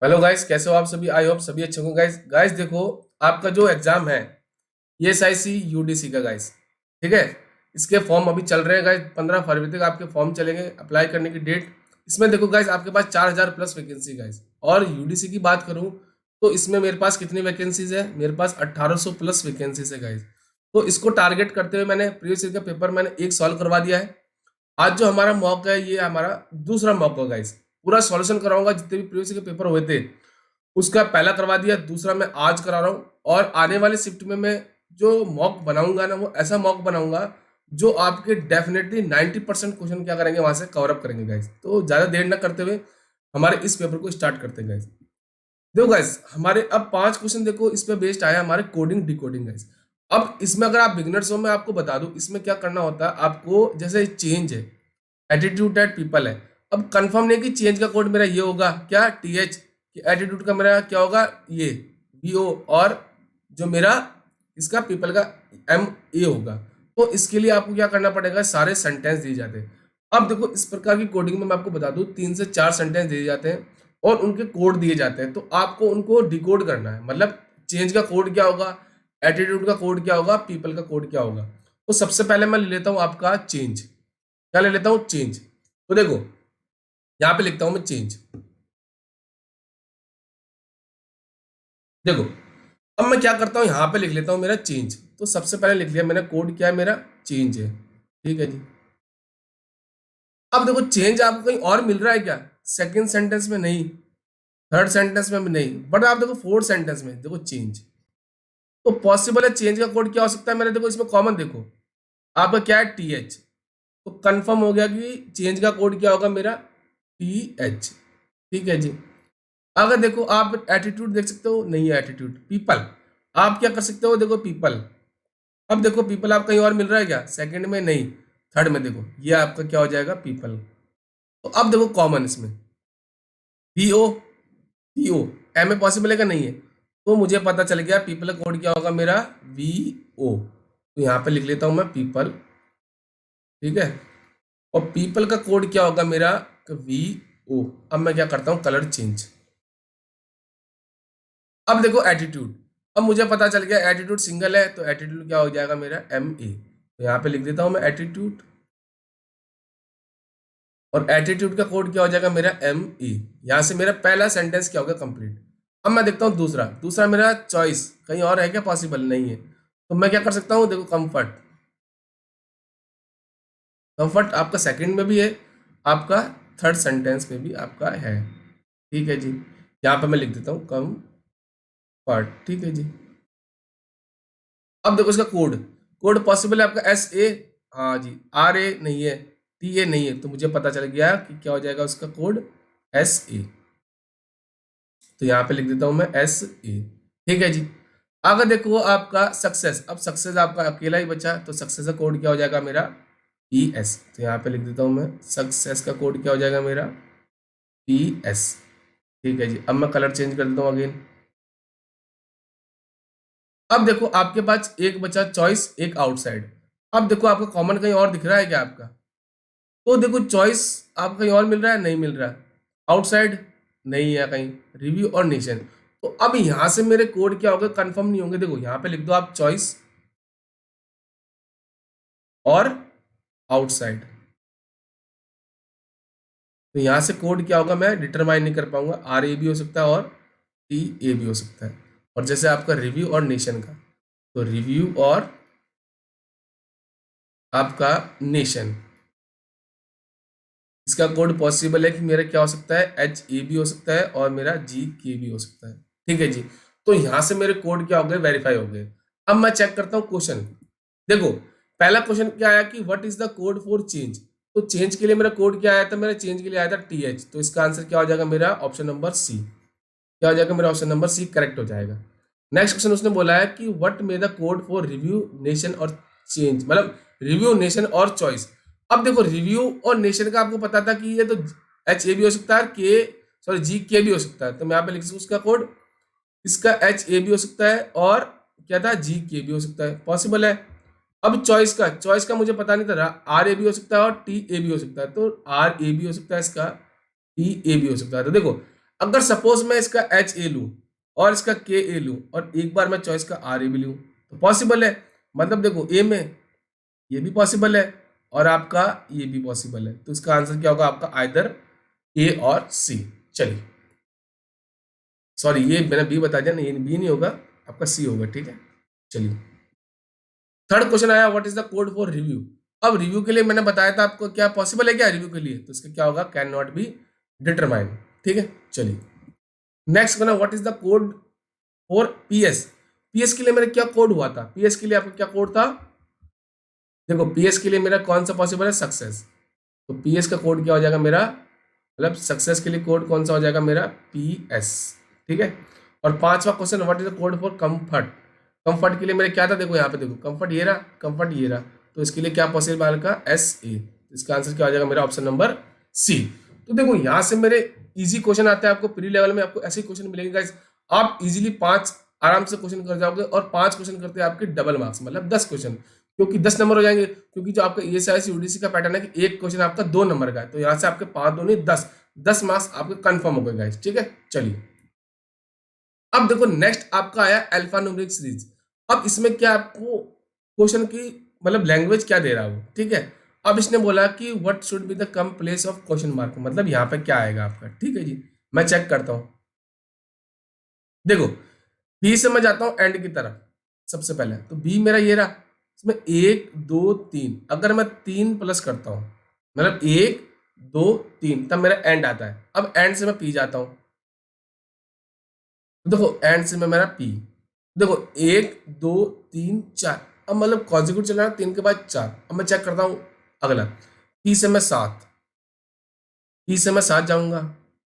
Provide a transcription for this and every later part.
Hello guys, कैसे हो आप सभी। आई होप सभी अच्छे होंगे। गाइस गाइस देखो, आपका जो एग्जाम है ESIC UDC का गाइस, ठीक है। इसके फॉर्म अभी चल रहे हैं गाइस। 15 फरवरी तक आपके फॉर्म चलेंगे। अप्लाई करने की डेट इसमें देखो गाइस, आपके पास 4000 प्लस वैकेंसी गाइस। और UDC की बात करूं तो इसमें मेरे पास कितनी वैकेंसीज है, मेरे पास 1800 प्लस वैकेंसीज है गाइस। तो इसको टारगेट करते हुए मैंने प्रीवियस ईयर का पेपर मैंने एक सॉल्व करवा दिया है। आज जो हमारा मॉक है ये हमारा दूसरा मॉक है गाइस। पूरा सॉल्यूशन कराऊंगा, जितने भी प्रीवियस ईयर के पेपर हुए थे उसका पहला करवा दिया, दूसरा मैं आज करा रहा हूँ। और आने वाले शिफ्ट में मैं जो मॉक बनाऊंगा ना, वो ऐसा मॉक बनाऊंगा जो आपके डेफिनेटली 90% क्वेश्चन क्या करेंगे, वहां से कवर अप करेंगे गाइस। तो ज्यादा देर ना करते हुए हमारे इस पेपर को स्टार्ट करते हैं गाइस। देखो गाइस, हमारे अब 5 क्वेश्चन देखो इस पे बेस्ड आया हमारे कोडिंग डिकोडिंग गाइस। अब इसमें अगर आप बिगिनर्स हो, मैं आपको बता दूं इसमें क्या करना होता है आपको। जैसे चेंज है, एटीट्यूड दैट पीपल है। अब कंफर्म नहीं कि चेंज का कोड मेरा ये होगा क्या, TH। एटीट्यूड का मेरा क्या होगा, ये BO। और जो मेरा इसका पीपल का MA होगा। तो इसके लिए आपको क्या करना पड़ेगा, सारे सेंटेंस दिए जाते हैं। अब देखो, इस प्रकार की कोडिंग में मैं आपको बता दूं 3 से 4 सेंटेंस दिए जाते हैं और उनके कोड दिए जाते हैं। तो आपको उनको डिकोड करना है। मतलब चेंज का कोड क्या होगा, एटीट्यूड का कोड क्या होगा, पीपल का कोड क्या होगा। तो सबसे पहले मैं ले लेता हूं आपका चेंज। क्या ले लेता हूं, चेंज। तो देखो, यहां पे लिखता हूं मैं चेंज। देखो, अब मैं क्या करता हूं, यहां पे लिख लेता हूं मेरा चेंज। तो सबसे पहले लिख लिया मैंने, कोड क्या है मेरा, चेंज है। ठीक है जी। अब देखो, चेंज आपको कहीं और मिल रहा है क्या, सेकंड सेंटेंस में नहीं, थर्ड सेंटेंस में भी नहीं, बट आप देखो फोर्थ सेंटेंस में देखो चेंज। तो पॉसिबल है चेंज का कोड क्या हो सकता है मेरे, देखो इसमें कॉमन देखो आपका क्या है, TH। तो कंफर्म हो गया कि चेंज का कोड क्या होगा मेरा, TH। ठीक है जी। अगर देखो आप एटीट्यूड देख सकते हो, नहीं है एटीट्यूड, पीपल। आप क्या कर सकते हो, देखो पीपल। अब देखो पीपल आप कहीं और मिल रहा है क्या, सेकंड में नहीं, थर्ड में देखो ये आपका क्या हो जाएगा, पीपल। तो अब देखो कॉमन इसमें PO, PO। M में पॉसिबल है क्या, नहीं है। तो मुझे पता चल गया पीपल का कोड क्या होगा मेरा, VO। तो यहाँ पे लिख लेता हूं मैं पीपल। ठीक है। और पीपल का कोड क्या होगा मेरा, VO। अब मैं क्या करता हूँ, कलर चेंज। अब देखो एटीट्यूड। अब मुझे पता चल गया एटीट्यूड सिंगल है, तो एटीट्यूड क्या हो जाएगा मेरा, MA। तो यहाँ पे लिख देता हूं मैं एटीट्यूड। और एटीट्यूड का कोड क्या हो जाएगा मेरा, ME। यहाँ से मेरा पहला सेंटेंस क्या होगा, कंप्लीट। अब मैं देखता हूँ दूसरा। दूसरा मेरा चॉइस कहीं और है क्या, पॉसिबल नहीं है। तो मैं क्या कर सकता हूँ, देखो कंफर्ट। कंफर्ट आपका सेकंड में भी है, आपका थर्ड सेंटेंस में भी आपका है। ठीक है जी। यहाँ पे मैं लिख देता हूँ कंफर्ट। ठीक है जी। अब देखो इसका कोड। कोड पॉसिबल है आपका SA, हाँ जी। RA नहीं है, TA नहीं है। तो मुझे पता चल गया कि क्या हो जाएगा उसका कोड, SA। तो यहाँ पे लिख देता हूँ मैं SA। ठीक है जी। अगर देखो आपका सक्सेस, अब सक्सेस आपका अकेला ही बचा, तो सक्सेस का कोड क्या हो जाएगा मेरा, PS। तो यहाँ पे लिख देता हूँ मैं, सक्सेस का कोड क्या हो जाएगा मेरा, PS। ठीक है जी। अब मैं कलर चेंज कर देता हूँ अगेन। अब देखो आपके पास एक बचा चॉइस, एक आउटसाइड। अब देखो आपका कॉमन कहीं और दिख रहा है क्या आपका। तो देखो चॉइस आपको कहीं और मिल रहा है, नहीं मिल रहा है। आउटसाइड नहीं है कहीं, रिव्यू और नेशन। तो अब यहां से मेरे कोड क्या होगा, कंफर्म नहीं होंगे। देखो यहाँ पे लिख दो आप चॉइस और आउटसाइड। तो यहां से कोड क्या होगा मैं डिटरमाइन नहीं कर पाऊंगा। RA भी हो सकता है और TA भी हो सकता है। और जैसे आपका रिव्यू और नेशन का, तो रिव्यू और आपका नेशन, इसका कोड पॉसिबल है कि मेरा क्या हो सकता है, HA भी हो सकता है और मेरा GK भी हो सकता है। ठीक है जी। तो यहां से मेरे कोड क्या हो गए, वेरीफाई हो गए। अब मैं चेक करता हूं क्वेश्चन। देखो, पहला क्वेश्चन क्या आया कि what is the code for change. तो चेंज के लिए मेरा कोड क्या आया था, मेरा चेंज के लिए आया था TH। तो इसका आंसर क्या हो जाएगा मेरा, ऑप्शन नंबर C। क्या हो जाएगा मेरा, ऑप्शन नंबर C करेक्ट हो जाएगा। नेक्स्ट क्वेश्चन उसने बोला है कि what may the code for review nation और चेंज, मतलब रिव्यू नेशन और चॉइस। अब देखो रिव्यू और नेशन का आपको पता था कि ये तो HA भी हो सकता है, के सॉरी GK भी हो सकता है। तो मैं यहाँ पे लिख सकूँ उसका कोड, इसका HA भी हो सकता है और क्या था, GK भी हो सकता है, पॉसिबल है। अब चॉइस का मुझे पता नहीं था, RA भी हो सकता है और TA भी हो सकता है। तो RA भी हो सकता है, इसका TA भी हो सकता है। तो देखो अगर सपोज मैं इसका एच ए लूँ और इसका के ए लूँ और एक बार मैं चॉइस का आर ए भी लूँ तो पॉसिबल है। मतलब देखो ए में ये भी पॉसिबल है और आपका ये भी पॉसिबल है, तो इसका आंसर क्या होगा आपका आइदर ए और सी। चलिए, सॉरी ये मैंने बी बता दिया ना, ये बी नहीं होगा, आपका सी होगा, ठीक है। चलिए, थर्ड क्वेश्चन आया, what is the code for review. अब रिव्यू के लिए मैंने बताया था आपको, क्या पॉसिबल है क्या रिव्यू के लिए, तो इसका क्या होगा, कैन नॉट बी डिटरमाइंड, ठीक है। चलिए, नेक्स्ट बना, what is the code for PS. PS के लिए मेरा क्या कोड हुआ था, पीएस के लिए आपका क्या कोड था, देखो पीएस के लिए मेरा कौन सा पॉसिबल है, सक्सेस। तो पीएस का कोड क्या हो जाएगा मेरा, मतलब सक्सेस के लिए कोड कौन सा हो जाएगा मेरा, पीएस, ठीक है। और पांचवा question, what is the code for comfort. Comfort के लिए मेरे क्या था, देखो यहाँ पे देखो, कंफर्ट ये रहा, कंफर्ट ये रहा, तो इसके लिए क्या पॉसिबल का, एस ए। इसका आंसर क्या हो जाएगा मेरा, ऑप्शन नंबर सी। तो देखो यहाँ से मेरे इजी क्वेश्चन आते हैं, आपको प्री लेवल में आपको ऐसे क्वेश्चन मिलेंगे गाइस, आप इजीली 5 आराम से क्वेश्चन कर जाओगे, और 5 क्वेश्चन करते हैं आपके डबल मार्क्स, मतलब 10 क्वेश्चन, क्योंकि 10 नंबर हो जाएंगे, क्योंकि जो आपका ईएसआईसी यूडीसी का पैटर्न है कि एक क्वेश्चन आपका 2 नंबर का है, तो यहाँ से आपके 5 2 नहीं 10 मार्क्स आपके कंफर्म हो गए गाइस, ठीक है। चलिए, अब देखो नेक्स्ट आपका आया अल्फा न्यूमेरिक सीरीज। अब इसमें क्या आपको क्वेश्चन की मतलब लैंग्वेज क्या दे रहा है वो, ठीक है। अब इसने बोला कि what should be the come place of question mark, मतलब यहाँ पे क्या आएगा आपका, ठीक है जी। मैं चेक करता हूँ, देखो बी से मैं जाता हूँ एंड की तरफ, सबसे पहले तो बी मेरा ये रहा, इसमें 1 2 3, अगर मैं 3 प्लस करता हूँ, मतलब 1 2 3, तब मेरा एंड आता है। अब एंड से मैं पी जाता हूँ, देखो एंड से मैं मेरा पी, देखो 1 2 3 4, अब मतलब कॉन्जिक्यूट चल रहा है 3 के बाद 4। अब मैं चेक करता हूँ अगला, पी से मैं 7, पी से मैं 7 जाऊंगा,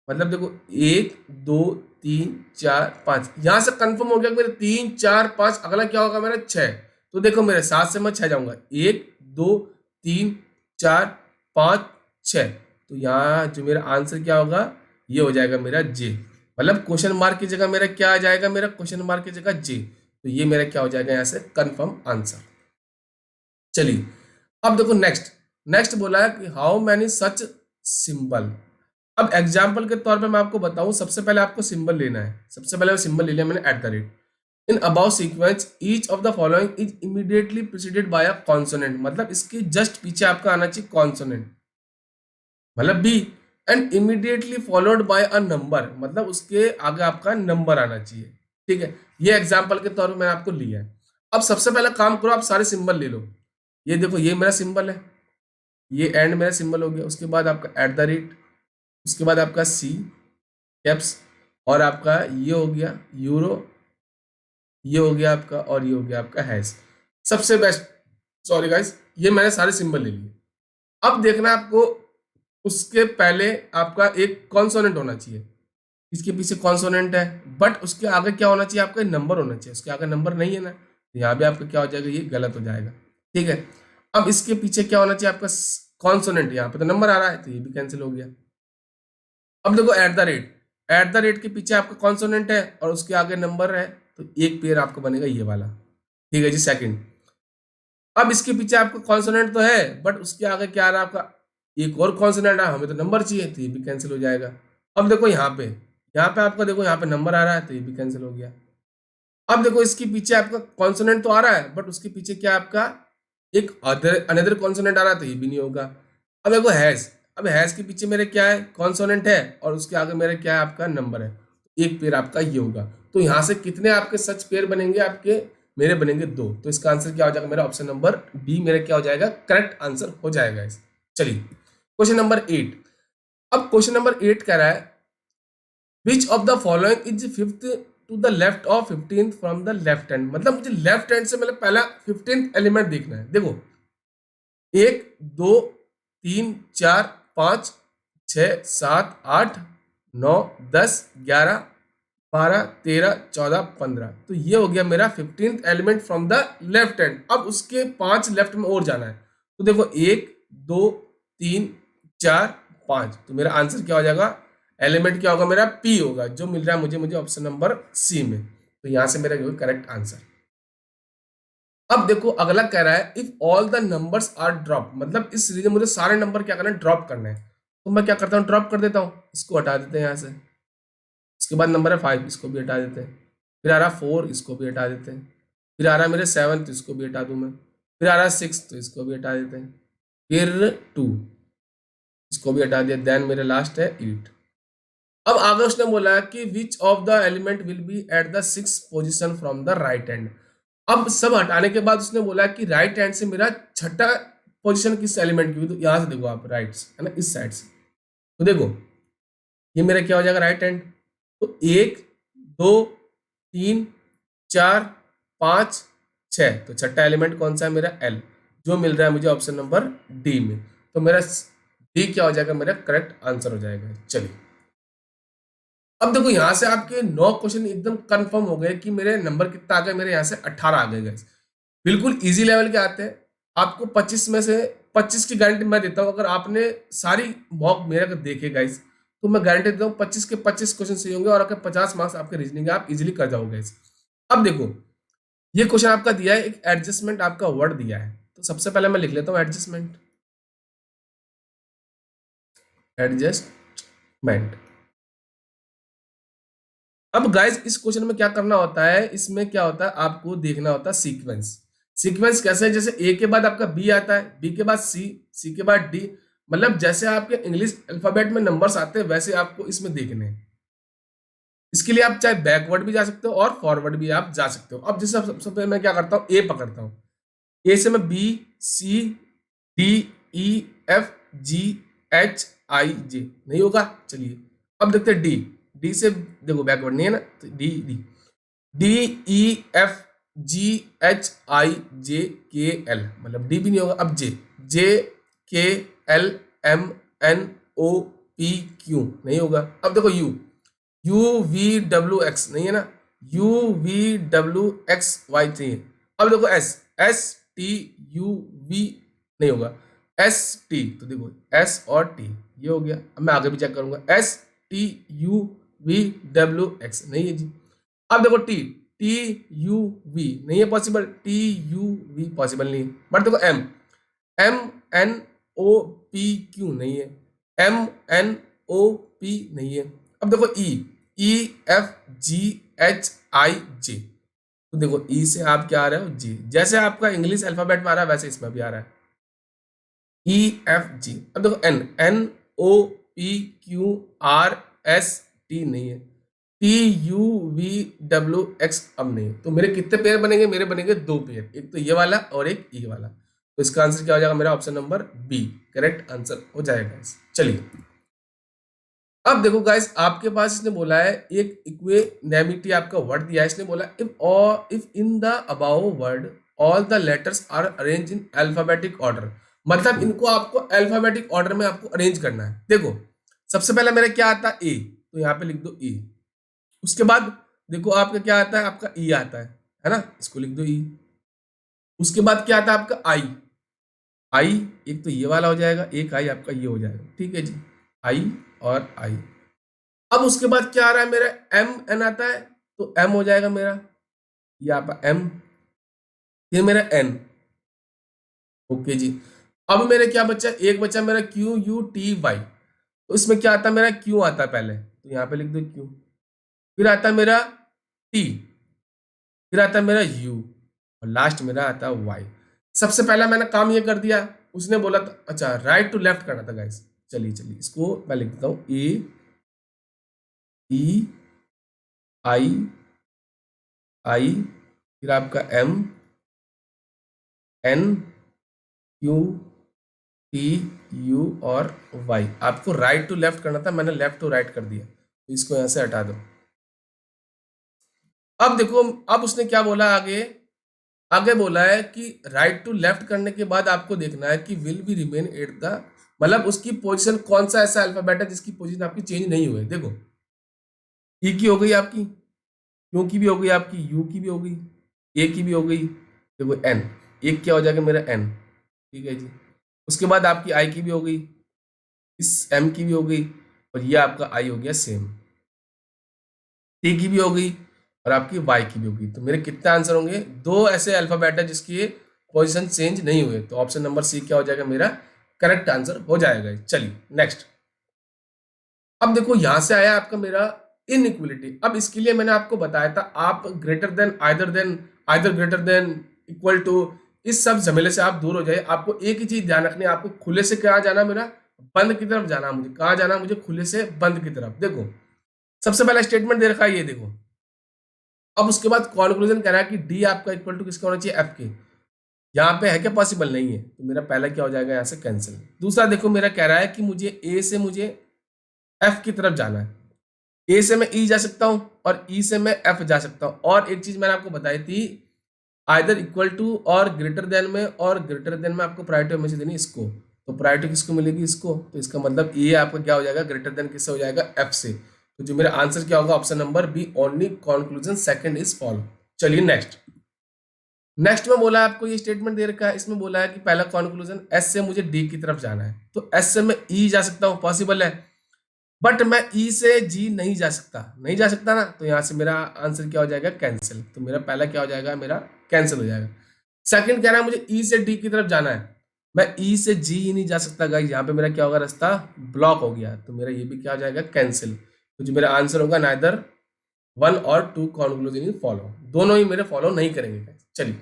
मतलब देखो 1 2 3 4 5, यहां से कंफर्म हो गया कि मेरे 3 4 5, अगला क्या होगा मेरा 6। तो देखो मेरे 7 से मैं 6 जाऊंगा, 1 2 3 4 5 6, तो यहाँ जो मेरा आंसर क्या होगा, ये हो जाएगा मेरा जे, मतलब क्वेश्चन मार्क की जगह मेरा क्या आ जाएगा, मेरा क्वेश्चन मार्क की जगह जे, तो ये मेरा क्या हो जाएगा यहाँ से कंफर्म आंसर। चलिए, अब देखो नेक्स्ट, नेक्स्ट बोला है कि हाउ मैनी सच सिंबल। अब एग्जाम्पल के तौर पे मैं आपको बताऊं, सबसे पहले आपको सिंबल लेना है, सबसे पहले सिंबल ले लिया मैंने at the rate. In above sequence each of the following is immediately preceded by a consonant, मतलब इसके जस्ट पीछे आपका आना चाहिए कॉन्सोनेंट, मतलब B, and immediately followed by a number, मतलब उसके आगे आपका नंबर आना चाहिए, ठीक है। ये एग्जाम्पल के तौर पर मैंने आपको लिया है। अब सबसे पहले काम करो, आप सारे सिंबल ले लो, ये देखो ये मेरा सिंबल है, ये एंड मेरा सिंबल हो गया, उसके बाद आपका एट द रेट, उसके बाद आपका सी कैप्स, और आपका ये हो गया यूरो, ये हो गया आपका, और ये हो गया आपका हैश। सबसे बेस्ट, सॉरी गाइस, ये मैंने सारे सिंबल ले लिए। अब देखना आपको, उसके पहले आपका एक कॉन्सोनेंट होना चाहिए, इसके पीछे कॉन्सोनेंट है, बट उसके आगे क्या होना चाहिए, आपका नंबर होना चाहिए, उसके आगे नंबर नहीं है ना, तो यहाँ भी आपका क्या हो जाएगा, ये गलत हो जाएगा, ठीक है। अब इसके पीछे क्या होना चाहिए आपका कॉन्सोनेंट, यहाँ पे तो नंबर आ रहा है, तो ये भी कैंसिल हो गया। अब देखो eight the rate, eight the rate के पीछे आपका कॉन्सोनेंट है और उसके आगे नंबर है, तो एक पेयर आपको बनेगा ये वाला, ठीक है जी। सेकंड, अब इसके पीछे आपका कॉन्सोनेंट तो है, बट उसके आगे क्या आ रहा है आपका, एक और कॉन्सोनेंट है, हमें तो नंबर चाहिए, तो ये भी कैंसिल हो जाएगा। अब देखो यहाँ पे आपका देखो यहाँ पे नंबर आ रहा है, तो ये भी कैंसिल हो गया। अब देखो इसके पीछे आपका कॉन्सोनेंट तो आ रहा है, बट उसके पीछे क्या आपका एक अदर अनदर कॉन्सोनेंट आ रहा है, तो ये भी नहीं होगा। अब देखो हैश, अब हैश के पीछे मेरे क्या है, कॉन्सोनेंट है, और उसके आगे मेरे क्या है, आपका नंबर है, एक पेयर आपका ये होगा। तो यहाँ से कितने आपके सच पेयर बनेंगे आपके, मेरे बनेंगे 2, तो इसका आंसर क्या हो जाएगा मेरा, ऑप्शन नंबर बी मेरा क्या हो जाएगा, करेक्ट आंसर हो जाएगा इस। चलिए, क्वेश्चन नंबर 8। अब क्वेश्चन नंबर 8 कह रहा है, which of the following is fifth to the left of 15th from the left hand, मतलब मुझे लेफ्ट हैंड से मतलब पहला 15th एलिमेंट देखना है। देखो 1 2 3 4 5 6 7 8 9 10 11 12 13 14 15, तो ये हो गया मेरा 15th element from the left hand. अब उसके 5 लेफ्ट में और जाना है, तो देखो 1 2 3 4 5, तो मेरा आंसर क्या हो जाएगा, एलिमेंट क्या होगा मेरा, पी होगा, जो मिल रहा है मुझे ऑप्शन नंबर सी में, तो यहां से मेरा करेक्ट आंसर। अब देखो अगला कह रहा है, if all the numbers are drop, मतलब इस सीरीज में मुझे सारे नंबर क्या करना है, ड्रॉप करना है, तो मैं क्या करता हूँ, ड्रॉप कर देता हूँ, इसको हटा देते हैं यहाँ से, उसके बाद नंबर है 5, इसको भी हटा देते हैं। फिर आ रहा 4, इसको भी हटा देते हैं। फिर आ रहा मेरे 7, तो इसको भी हटा दूं मैं। फिर आ रहा 6, तो इसको भी हटा देते हैं। फिर 2, इसको भी हटा दिया। देन मेरे लास्ट है 8। अब आगे उसने बोला कि विच of the element will be at the 6th position from the right hand. अब सब हटाने के बाद उसने बोला कि राइट हैंड से मेरा छठा पोजीशन किस एलिमेंट की हुई, तो यहां से देखो आप, राइट है ना, इस साइड से। तो देखो ये मेरा क्या हो जाएगा, राइट हैंड। तो 1 2 3 4 5 6, तो छठा एलिमेंट कौन सा है मेरा, एल, जो मिल रहा है मुझे ऑप्शन नंबर डी में। तो मेरा डी क्या हो जाएगा, मेरा करेक्ट आंसर हो जाएगा। चलिए अब देखो यहां से आपके 9 क्वेश्चन एकदम कंफर्म हो गए कि मेरे नंबर कितना आ गए, मेरे यहाँ से 18 आ गए गाइस। बिल्कुल इजी लेवल के आते हैं। आपको 25 में से 25 की गारंटी मैं देता हूँ। अगर आपने सारी मॉक मेरे अगर देखे गाइस, तो मैं गारंटी देता हूँ 25 के 25 क्वेश्चन सही होंगे और अगर 50 मार्क्स आपके रीजनिंग आप इजीली कर जाओगे गाइस। अब देखो ये क्वेश्चन आपका दिया है, एक एडजस्टमेंट आपका वर्ड दिया है। तो सबसे पहले मैं लिख लेता हूँ एडजस्टमेंट। एडजस्टमेंट। अब गाइस इस क्वेश्चन में क्या करना होता है, इसमें क्या होता है, आपको देखना होता है सीक्वेंस। सीक्वेंस कैसे है, जैसे ए के बाद आपका बी आता है, बी के बाद सी, सी के बाद डी। मतलब जैसे आपके इंग्लिश अल्फाबेट में नंबर्स आते हैं वैसे आपको इसमें देखने हैं। इसके लिए आप चाहे बैकवर्ड भी जा सकते हो और फॉरवर्ड भी आप जा सकते हो। अब जैसे सबसे पहले मैं क्या करता हूँ, ए पकड़ता हूँ। ए से मैं B C D E F G H I J, नहीं होगा। चलिए अब देखते हैं डी। डी से देखो बैकवर्ड नहीं है ना, तो D D D E F G H I J K L, मतलब डी भी नहीं होगा। अब J, J K L M N O P Q, नहीं होगा। अब देखो U, U V W X, नहीं है ना, U V W X Y चाहिए। अब देखो S, S T U V, नहीं होगा। एस टी, तो देखो एस और टी ये हो गया। अब मैं आगे भी चेक करूंगा, S T U V W X, नहीं है जी। अब देखो टी, टी यू वी नहीं है possible, T U V possible नहीं है। बट देखो M, M N O P Q नहीं है, एम एन ओ पी नहीं है। अब देखो ई, ई एफ जी एच आई जे, तो देखो ई से आप क्या आ रहे हो, जी। जैसे आपका इंग्लिश अल्फाबेट में आ रहा है वैसे इसमें भी आ रहा है, ई एफ जी। अब देखो N, N O P Q R S T नहीं है, T U V W X अब नहीं है। तो मेरे कितने पेयर बनेंगे, मेरे बनेंगे 2 पेयर, एक तो ये वाला और एक ये वाला। तो इसका आंसर क्या हो जाएगा, मेरा option number B correct answer हो जाएगा। चलिए अब देखो गाइस, आपके पास इसने बोला है एक इक्वेनेमिटी आपका वर्ड दिया है। इसने बोला if in the above word all the letters are arrange in alphabetic order, मतलब इनको आपको अल्फाबेटिक ऑर्डर में आपको अरेंज करना है। देखो सबसे पहले मेरा क्या आता है, ए, तो यहाँ पे लिख दो ए। उसके बाद देखो आपका क्या आता है, आपका ई आता है ना, इसको लिख दो ई। उसके बाद क्या आता है आपका आई, आई एक तो ये वाला हो जाएगा, एक आई आपका ये हो जाएगा, ठीक है जी, आई और आई। अब उसके बाद क्या आ रहा है मेरा, एम एन आता है, तो एम हो जाएगा मेरा, ये आपका एम, ये मेरा एन, ओके जी। अब मेरे क्या बचा, एक बचा मेरा क्यू यू टी वाई, तो इसमें क्या आता है मेरा, क्यू आता है पहले, तो यहाँ पे लिख दो क्यू। फिर आता है मेरा टी, फिर आता है मेरा यू और लास्ट मेरा आता है वाई। सबसे पहला मैंने काम ये कर दिया, उसने बोला था अच्छा राइट टू लेफ्ट करना था गाइस। चलिए चलिए इसको मैं लिख देता हूँ, ए ई आई आई, फिर आपका M N Q T U और वाई। आपको राइट टू लेफ्ट करना था, मैंने लेफ्ट टू राइट कर दिया, तो इसको यहां से हटा दो। अब देखो अब उसने क्या बोला आगे, आगे बोला है कि राइट टू लेफ्ट करने के बाद आपको देखना है कि will be remain at the, मतलब उसकी पोजीशन कौन सा ऐसा अल्फाबेट है जिसकी पोजीशन आपकी चेंज नहीं हुई। देखो ई की हो गई आपकी, क्यू की भी हो गई आपकी, यू की भी हो गई, ए की भी हो गई, देखो एन, एक क्या हो जाएगा मेरा एन, ठीक है जी। उसके बाद आपकी आई की भी हो गई, इस एम की भी हो गई और ये आपका आई हो गया सेम, टी की भी हो गई और आपकी वाई की भी होगी। तो मेरे कितने आंसर होंगे, 2 ऐसे अल्फाबेट है जिसकी पोजीशन चेंज नहीं हुए, तो ऑप्शन नंबर सी क्या हो जाएगा मेरा करेक्ट आंसर हो जाएगा। चलिए नेक्स्ट। अब देखो यहां से आया आपका मेरा इनइक्वलिटी। अब इसके लिए मैंने आपको बताया था, आप greater than, either greater than, equal to, इस सब झमेले से आप दूर हो जाए। आपको एक ही चीज ध्यान रखनी है, आपको खुले से क्या जाना, मेरा बंद की तरफ जाना। मुझे कहा जाना, मुझे खुले से बंद की तरफ। देखो सबसे पहला स्टेटमेंट दे रखा है, ये देखो। अब उसके बाद कॉन्क्लूजन कह रहा है कि डी आपका इक्वल टू किसका होना चाहिए, एफ के। यहाँ पे है क्या, पॉसिबल नहीं है, तो मेरा पहला क्या हो जाएगा, यहाँ से कैंसिल। दूसरा देखो, मेरा कह रहा है कि मुझे ए से मुझे एफ की तरफ जाना है। ए से मैं ई जा सकता हूं और ई से मैं एफ जा सकता हूं। और एक चीज मैंने आपको बताई थी, आइदर इक्वल टू और ग्रेटर देन में, और ग्रेटर देन में आपको प्रायोरिटी हमेशा देनी इसको। तो प्रायोरिटी किसको मिलेगी, इसको। तो इसका मतलब ये आपका क्या हो जाएगा, ग्रेटर देन किससे हो जाएगा, एफ से। तो जो मेरा आंसर क्या होगा, option number B, only conclusion second is follow. चलिए नेक्स्ट में बोला है आपको, ये स्टेटमेंट दे रखा है, इसमें बोला है कि पहला कंक्लूजन, एस से मुझे डी की तरफ जाना है। तो एस से मैं ई जा सकता हूँ, पॉसिबल है, बट मैं ई से जी नहीं जा सकता, नहीं जा सकता ना। तो यहाँ से मेरा आंसर क्या हो जाएगा, कैंसिल। तो मेरा पहला क्या हो जाएगा, मेरा कैंसिल हो जाएगा। सेकंड कह रहा है मुझे ई से डी की तरफ जाना है, मैं ई से जी ही नहीं जा सकता गाइस। यहाँ पे मेरा क्या होगा, रास्ता ब्लॉक हो गया। तो मेरा ये भी क्या हो जाएगा, कैंसिल। तो जो मेरा आंसर होगा, नाइदर 1 और 2 कॉन्क्लूजन फॉलो, दोनों ही मेरे फॉलो नहीं करेंगे गाइस। चलिए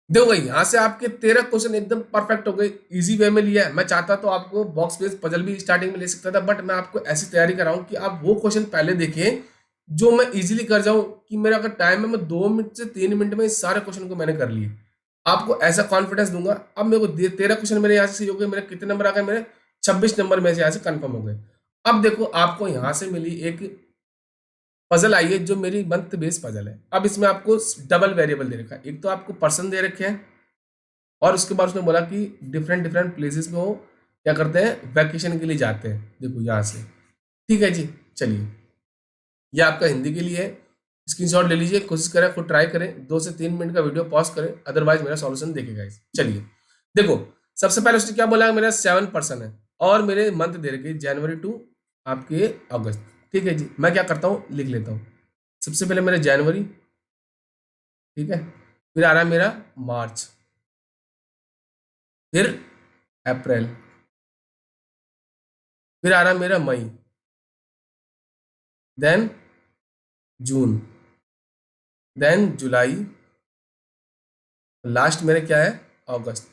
देखो भाई, यहां से आपके 13 क्वेश्चन एकदम परफेक्ट हो गए, इजी वे में लिया है। मैं चाहता तो आपको बॉक्स बेस्ड पजल भी स्टार्टिंग में ले सकता था, बट मैं आपको ऐसी तैयारी कर रहा हूं कि आप वो क्वेश्चन पहले देखें जो मैं इजीली कर जाऊं, कि मेरा अगर टाइम है, मैं 2 मिनट से 3 मिनट में इस सारे क्वेश्चन को मैंने कर लिए। आपको ऐसा कॉन्फिडेंस दूंगा। अब मेरे को 13 क्वेश्चन मेरे यहाँ से सही हो गए। मेरे कितने नंबर आ गए, मेरे 26 नंबर में से यहाँ से कन्फर्म हो गए। अब देखो, आपको यहाँ से मिली एक पजल आई है जो मेरी मंथ बेस्ड पजल है। अब इसमें आपको डबल वेरिएबल दे रखा है, एक तो आपको पर्सन दे रखे हैं, और उसके बाद उसने बोला कि डिफरेंट डिफरेंट प्लेसेस में वो क्या करते हैं, वैकेशन के लिए जाते हैं। देखो यहाँ से, ठीक है जी। चलिए, ये आपका हिंदी के लिए है, स्क्रीनशॉट ले लीजिए, कोशिश करें, खुद ट्राई करें, 2 से 3 मिनट का वीडियो पॉज करें, अदरवाइज मेरा सॉल्यूशन देखेगा इस। चलिए देखो, सबसे पहले उसने क्या बोला, मेरा 7% है, और मेरे मंथ दे रखे जनवरी टू आपके अगस्त। ठीक है जी, मैं क्या करता हूँ, लिख लेता हूँ। सबसे पहले मेरा जनवरी, ठीक है, फिर आ रहा है मेरा मार्च, फिर अप्रैल, फिर आ रहा मेरा मई, देन जून, देन जुलाई, लास्ट मेरे क्या है, अगस्त।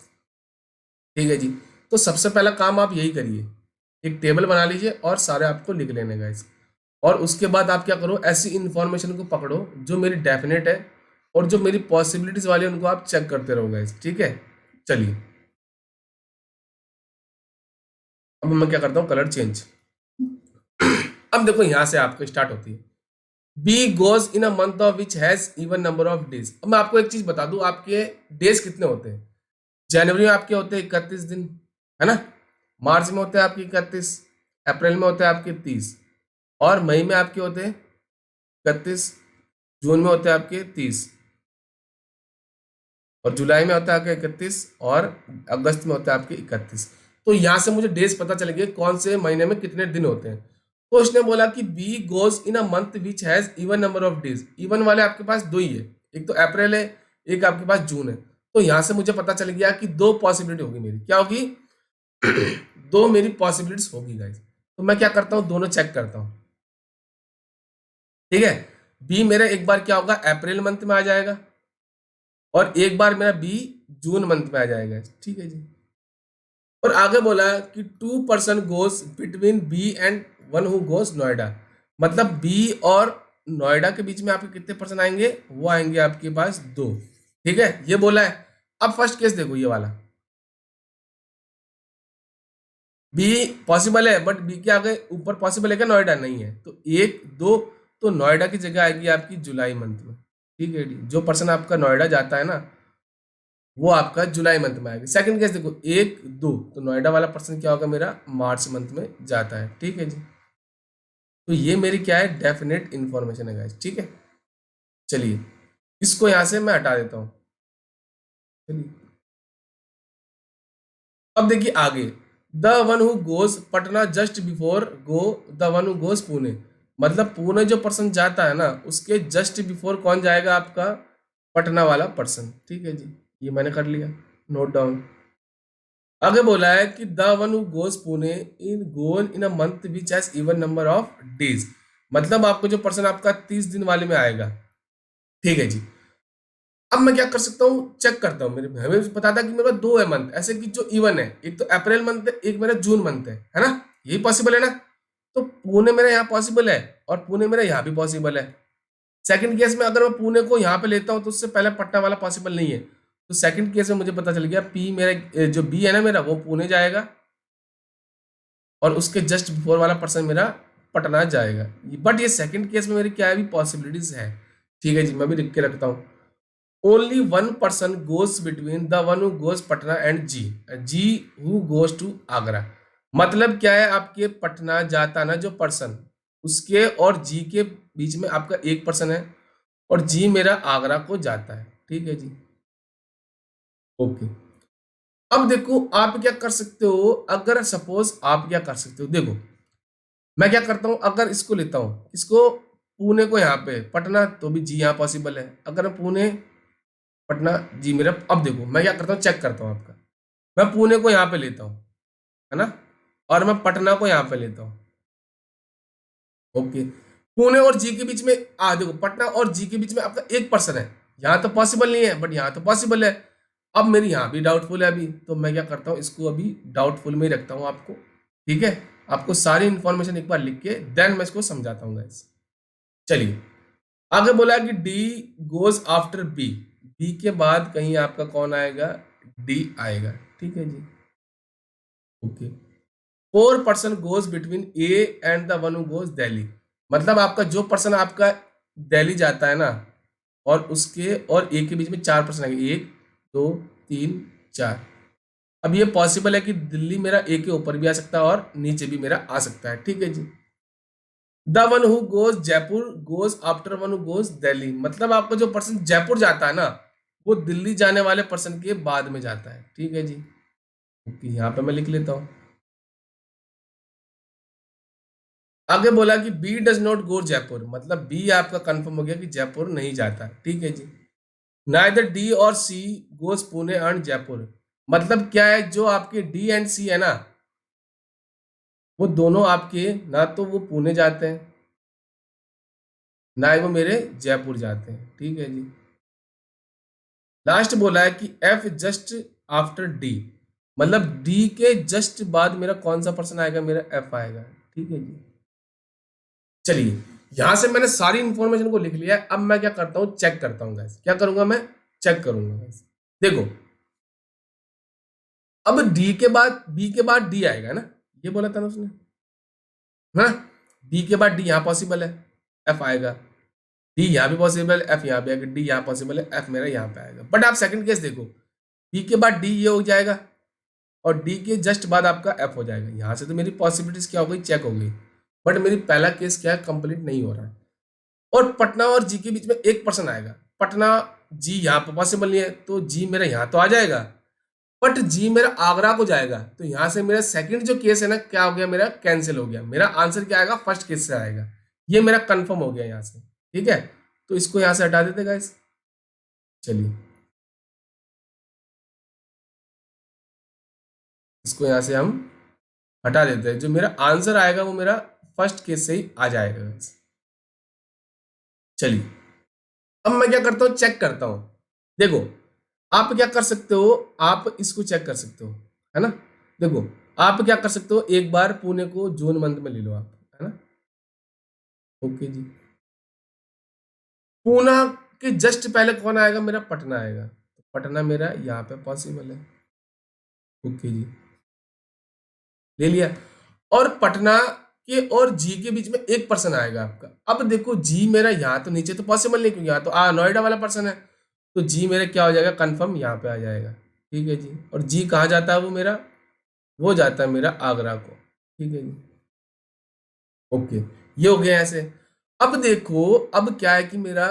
ठीक है जी। तो सबसे पहला काम आप यही करिए, एक टेबल बना लीजिए और सारे आपको लिख लेने गाइस। और उसके बाद आप क्या करो, ऐसी इंफॉर्मेशन को पकड़ो जो मेरी डेफिनेट है, और जो मेरी पॉसिबिलिटीज वाली है उनको आप चेक करते रहो गाइस। ठीक है, चलिए अब मैं क्या करता हूँ, कलर चेंज। अब देखो, यहां से आपको स्टार्ट होती है, B goes in a month of which has even number of days. अब मैं आपको एक चीज बता दूं, आपके डेज कितने होते हैं। जनवरी में आपके होते हैं 31 दिन, है ना। मार्च में होते हैं आपके 31, अप्रैल में होते हैं आपके 30, और मई में आपके होते हैं 31, जून में होते हैं आपके 30, और जुलाई में होता है आपके 31, और अगस्त में होता है आपके 31। तो यहां से मुझे डेज पता चल गए कौन से महीने में कितने दिन होते हैं। तो उसने बोला कि B goes in a month which has even number of days. Even वाले आपके पास 2 ही है, एक तो अप्रैल है, एक आपके पास जून है। तो यहां से मुझे पता चल गया कि 2 पॉसिबिलिटी होगी मेरी, क्या होगी 2 मेरी पॉसिबिलिटीज होगी गाइस। तो मैं क्या करता हूं, दोनों चेक करता हूं। ठीक है, बी मेरा एक बार क्या होगा, अप्रैल मंथ में आ जाएगा, और एक बार मेरा बी जून मंथ में आ जाएगा। ठीक है जी। और आगे बोला कि 2% goes between B and 1 who goes Noida. मतलब बी और नोएडा के बीच में आपके कितने परसेंट आएंगे, वो आएंगे आपके पास 2। ठीक है, ये बोला है। अब फर्स्ट केस देखो, ये वाला बी पॉसिबल है, बट बी के आगे ऊपर पॉसिबल है क्या, नोएडा नहीं है, तो 1 2, तो नोएडा की जगह आएगी आपकी जुलाई मंथ में। ठीक है, जो पर्सन आपका नोएडा जाता है ना, वो आपका जुलाई मंथ में आएगा। सेकंड केस देखो, 1 2, तो नोएडा वाला पर्सन क्या होगा, मेरा मार्च मंथ में जाता है। ठीक है जी। तो ये मेरी क्या है, डेफिनेट इंफॉर्मेशन है गाइस। ठीक है, चलिए इसको यहां से मैं हटा देता हूं। चलिए अब देखिए आगे, the one who goes Patna just before go the one who goes Pune. मतलब पुणे जो पर्सन जाता है ना, उसके जस्ट बिफोर कौन जाएगा, आपका पटना वाला पर्सन। ठीक है जी, ये मैंने कर लिया नोट डाउन। आगे बोला है कि the one who goes Pune in gone in a month which has even number of days, मतलब आपको जो पर्सन आपका 30 दिन वाले में आएगा। ठीक है जी। अब मैं क्या कर सकता हूँ, चेक करता हूँ, मेरे हमें पता था कि मेरे पास दो है मंथ ऐसे कि जो इवन है, एक तो अप्रैल मंथ है, एक मेरा जून मंथ है ना, यही पॉसिबल है ना। तो पुणे मेरा यहाँ पॉसिबल है और पुणे मेरा यहाँ भी पॉसिबल है। सेकंड केस में अगर मैं पुणे को यहाँ पे लेता हूँ तो उससे पहले पटना वाला पॉसिबल नहीं है। तो सेकंड केस में मुझे पता चल गया पी मेरा जो बी है ना मेरा वो पुणे जाएगा और उसके जस्ट बिफोर वाला पर्सन मेरा पटना जाएगा। बट ये सेकंड केस में मेरी क्या है, भी पॉसिबिलिटीज है। ठीक है जी, मैं भी लिख के रखता हूँ। Only one person goes between the one who goes Patna and G, G who goes to Agra. मतलब क्या है, आपके पटना जाता ना जो पर्सन, उसके और जी के बीच में आपका एक पर्सन है और जी मेरा आगरा को जाता है। ठीक है जी, ओके। अब देखो आप क्या कर सकते हो, अगर सपोज आप क्या कर सकते हो, देखो मैं क्या करता हूं, अगर इसको लेता हूं, इसको पुणे को यहाँ पे पटना, तो भी जी यहाँ पॉसिबल है। अगर मैं पुणे पटना जी मेरा, अब देखो मैं क्या करता हूँ, चेक करता हूँ आपका। मैं पुणे को यहाँ पे लेता हूँ, है ना, और मैं पटना को यहाँ पे लेता हूँ। ओके, पुणे और जी के बीच में देखो पटना और जी के बीच में आपका एक पर्सन है, यहाँ तो पॉसिबल नहीं है बट यहाँ तो पॉसिबल है। अब मेरी यहाँ भी डाउटफुल है अभी, तो मैं क्या करता हूँ, इसको अभी डाउटफुल में ही रखता हूँ आपको। ठीक है, आपको सारी इंफॉर्मेशन एक बार लिख के देन मैं इसको समझाता हूँ गाइस। चलिए, आगे बोला कि D goes after B, B के बाद कहीं आपका कौन आएगा, डी आएगा। ठीक है जी, okay. Four person goes between A and the one who goes Delhi, मतलब आपका जो पर्सन आपका दिल्ली जाता है ना, और उसके और ए के बीच में चार पर्सन आएंगे, एक दो तीन चार। अब ये पॉसिबल है कि दिल्ली मेरा ए के ऊपर भी आ सकता है और नीचे भी मेरा आ सकता है। ठीक है जी। The one who goes Jaipur goes after one who goes Delhi, मतलब आपका जो पर्सन जयपुर जाता है ना, वो दिल्ली जाने वाले पर्सन के बाद में जाता है। ठीक है जी, ओके, यहाँ पे मैं लिख लेता हूँ। आगे बोला कि B does not go Jaipur, मतलब बी आपका कंफर्म हो गया कि जयपुर नहीं जाता। ठीक है जी। नाइदर डी और she goes Pune and Jaipur, मतलब क्या है, जो आपके डी एंड सी है ना, वो दोनों आपके ना तो वो पुणे जाते हैं ना ही वो मेरे जयपुर जाते हैं। ठीक है जी। लास्ट बोला है कि एफ जस्ट आफ्टर डी, मतलब डी के जस्ट बाद मेरा कौन सा पर्सन आएगा, मेरा एफ आएगा। ठीक है जी। चलिए, यहां से मैंने सारी इंफॉर्मेशन को लिख लिया है। अब मैं क्या करता हूं, चेक करता हूं गाइस, क्या करूंगा मैं, चेक करूंगा गाइस। देखो, अब डी के बाद बी के बाद डी आएगा ना, ये बोला था ना उसने, है ना। डी के बाद डी यहाँ पॉसिबल है, एफ आएगा। डी यहाँ भी पॉसिबल है, एफ यहाँ भी आएगा। डी यहाँ पॉसिबल है, एफ मेरा यहाँ पे आएगा। बट आप सेकंड केस देखो, डी के बाद डी ये हो जाएगा और डी के जस्ट बाद आपका एफ हो जाएगा। यहाँ से तो मेरी पॉसिबिलिटीज क्या हो गई, चेक हो गई। बट मेरी पहला केस क्या है, कंप्लीट नहीं हो रहा है। और पटना और जी के बीच में एक पर्सन आएगा, पटना जी यहाँ पर पॉसिबल नहीं है, तो जी मेरा यहाँ तो आ जाएगा, बट जी मेरा आगरा को जाएगा। तो यहाँ से मेरा सेकंड जो केस है ना, क्या हो गया, मेरा कैंसिल हो गया। मेरा आंसर क्या आएगा, फर्स्ट केस से आएगा। ये मेरा कंफर्म हो गया यहाँ से। ठीक है, तो इसको यहाँ से हटा देते गाइस। चलिए, इसको यहाँ से हम हटा देते हैं। जो मेरा आंसर आएगा वो मेरा फर्स्ट केस से ही आ जाएगा गाइस। चलिए, अब मैं क्या करता हूँ, चेक करता हूँ। देखो, आप क्या कर सकते हो, आप इसको चेक कर सकते हो, है ना। देखो, आप क्या कर सकते हो, एक बार पुणे को जून मंथ में ले लो आप, है ना। ओके जी, पूना के जस्ट पहले कौन आएगा, मेरा पटना आएगा। तो पटना मेरा यहाँ पे पॉसिबल है। ओके जी, ले लिया। और पटना के और जी के बीच में एक पर्सन आएगा आपका। अब देखो, जी मेरा यहाँ तो नीचे तो पॉसिबल नहीं, क्योंकि यहाँ तो नोएडा वाला पर्सन है। तो जी मेरा क्या हो जाएगा, कंफर्म यहाँ पे आ जाएगा। ठीक है जी। और जी कहाँ जाता है, वो मेरा, वो जाता है मेरा आगरा को। ठीक है जी, ओके, ये हो गया ऐसे। अब देखो, अब क्या है कि मेरा,